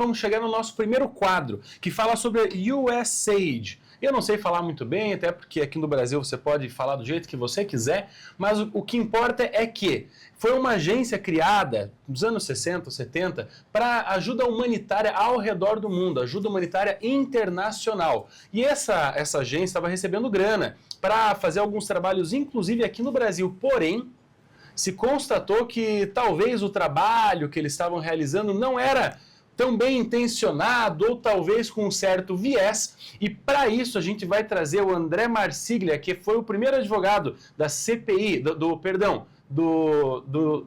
vamos chegar no nosso primeiro quadro, que fala sobre a USAID. Eu não sei falar muito bem, até porque aqui no Brasil você pode falar do jeito que você quiser, mas o que importa é que foi uma agência criada nos anos 60, 70 para ajuda humanitária ao redor do mundo, ajuda humanitária internacional. E essa agência estava recebendo grana para fazer alguns trabalhos, inclusive aqui no Brasil, porém, se constatou que talvez o trabalho que eles estavam realizando não era tão bem intencionado ou talvez com um certo viés, e para isso a gente vai trazer o André Marsiglia, que foi o primeiro advogado da CPI,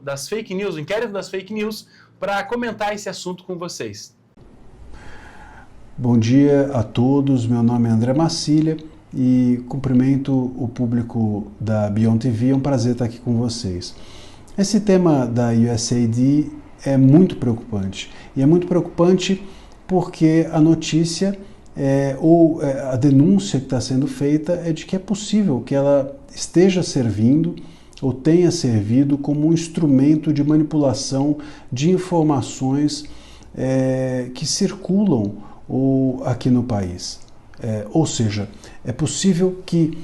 das fake news, do inquérito das fake news, para comentar esse assunto com vocês. Bom dia a todos, meu nome é André Marsiglia e cumprimento o público da Beyond TV, é um prazer estar aqui com vocês. Esse tema da USAID é muito preocupante. E é muito preocupante porque a notícia a denúncia que está sendo feita é de que é possível que ela esteja servindo ou tenha servido como um instrumento de manipulação de informações que circulam aqui no país. Ou seja, é possível que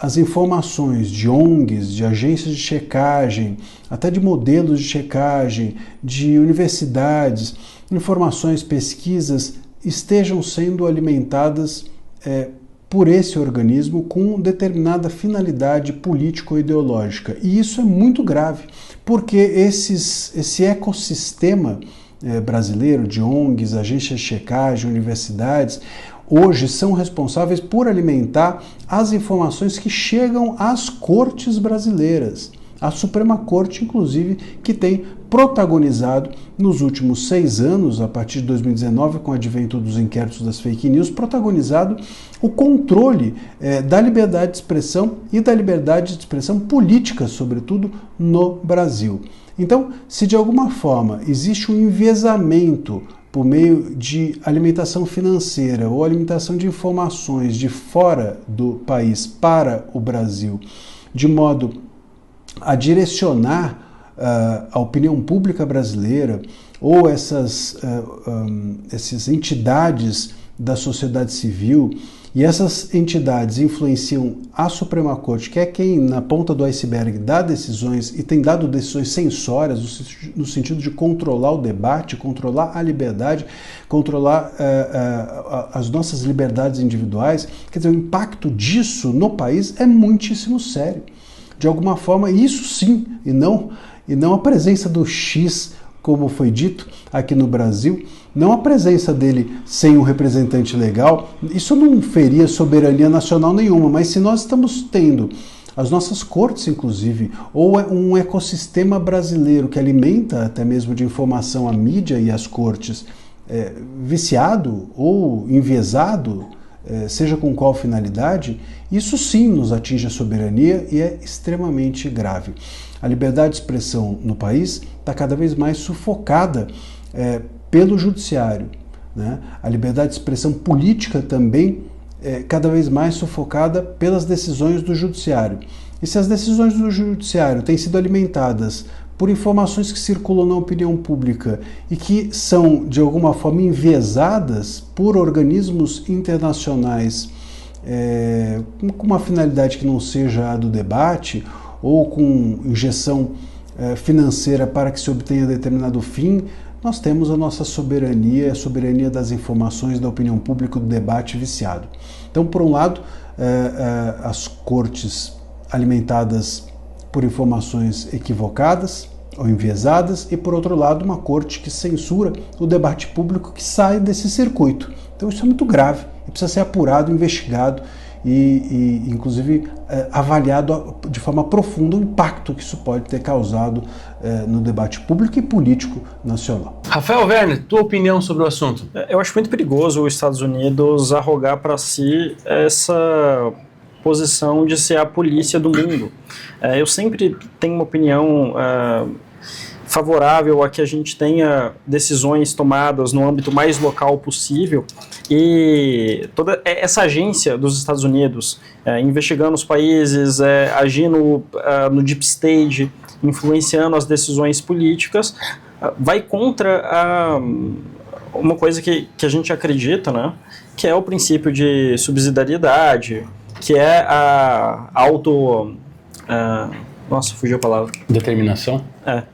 as informações de ONGs, de agências de checagem, até de modelos de checagem, de universidades, informações, pesquisas, estejam sendo alimentadas por esse organismo com determinada finalidade político-ideológica. E isso é muito grave, porque esse ecossistema brasileiro de ONGs, agências de checagem, universidades, hoje são responsáveis por alimentar as informações que chegam às cortes brasileiras. A Suprema Corte, inclusive, que tem protagonizado nos últimos 6 anos, a partir de 2019, com o advento dos inquéritos das fake news, protagonizado o controle da liberdade de expressão e da liberdade de expressão política, sobretudo, no Brasil. Então, se de alguma forma existe um enviesamento por meio de alimentação financeira ou alimentação de informações de fora do país para o Brasil, de modo a direcionar a opinião pública brasileira ou essas entidades da sociedade civil, e essas entidades influenciam a Suprema Corte, que é quem, na ponta do iceberg, dá decisões e tem dado decisões censórias no sentido de controlar o debate, controlar a liberdade, controlar as nossas liberdades individuais. Quer dizer, o impacto disso no país é muitíssimo sério. De alguma forma, isso sim, e não a presença do X, como foi dito aqui no Brasil, não a presença dele sem um representante legal, isso não feria soberania nacional nenhuma, mas se nós estamos tendo as nossas cortes, inclusive, ou um ecossistema brasileiro que alimenta até mesmo de informação a mídia e as cortes, viciado ou enviesado, seja com qual finalidade, isso sim nos atinge a soberania e é extremamente grave. A liberdade de expressão no país está cada vez mais sufocada pelo judiciário, né? A liberdade de expressão política também é cada vez mais sufocada pelas decisões do judiciário. E se as decisões do judiciário têm sido alimentadas por informações que circulam na opinião pública e que são, de alguma forma, enviesadas por organismos internacionais com uma finalidade que não seja a do debate ou com injeção financeira para que se obtenha determinado fim, nós temos a nossa soberania, a soberania das informações, da opinião pública, do debate viciado. Então, por um lado, as cortes alimentadas por informações equivocadas ou enviesadas, e por outro lado, uma corte que censura o debate público que sai desse circuito. Então, isso é muito grave e precisa ser apurado, investigado e inclusive, avaliado de forma profunda o impacto que isso pode ter causado no debate público e político nacional. Rafael Werner, tua opinião sobre o assunto? Eu acho muito perigoso os Estados Unidos arrogar para si essa posição de ser a polícia do mundo. Eu sempre tenho uma opinião favorável a que a gente tenha decisões tomadas no âmbito mais local possível, e toda essa agência dos Estados Unidos investigando os países, agindo no deep state, influenciando as decisões políticas, vai contra uma coisa que a gente acredita, né, que é o princípio de subsidiariedade, que é a nossa, fugiu a palavra. Determinação?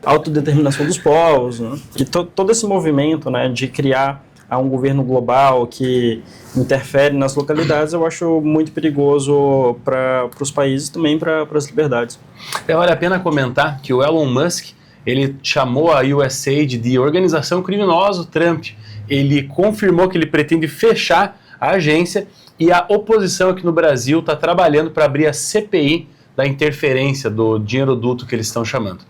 Autodeterminação dos povos, né? E todo esse movimento, né, de criar um governo global que interfere nas localidades, eu acho muito perigoso para os países, também para as liberdades. Vale a pena comentar que o Elon Musk, ele chamou a USAID de organização criminosa Trump. Ele confirmou que ele pretende fechar a agência e a oposição aqui no Brasil está trabalhando para abrir a CPI da interferência do dinheiro duto que eles estão chamando.